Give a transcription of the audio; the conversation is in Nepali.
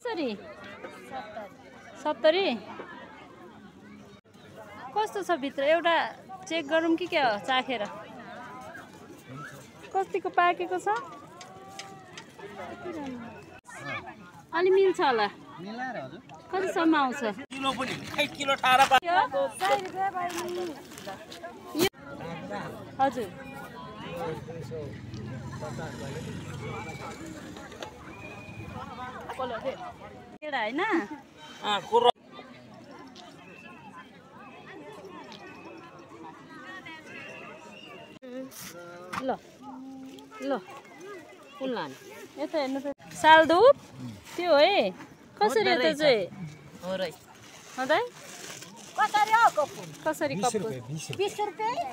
सरी 70 कस्तो छ भित्र एउटा चेक गरौँ कि क्या हो चाखेर कतिको पाकेको छ अलि मिल्छ होला मिलाएर हजुर कतिसम्म आउँछ किलो पनि किलो 18 हजुर केडा हैन ल ल कुलान यता हेर्नु त सालदुप त्यो है कसरी त चाहिँ हो रै हदै कसरी हो कप कसरी कप 20 रुपैयाँ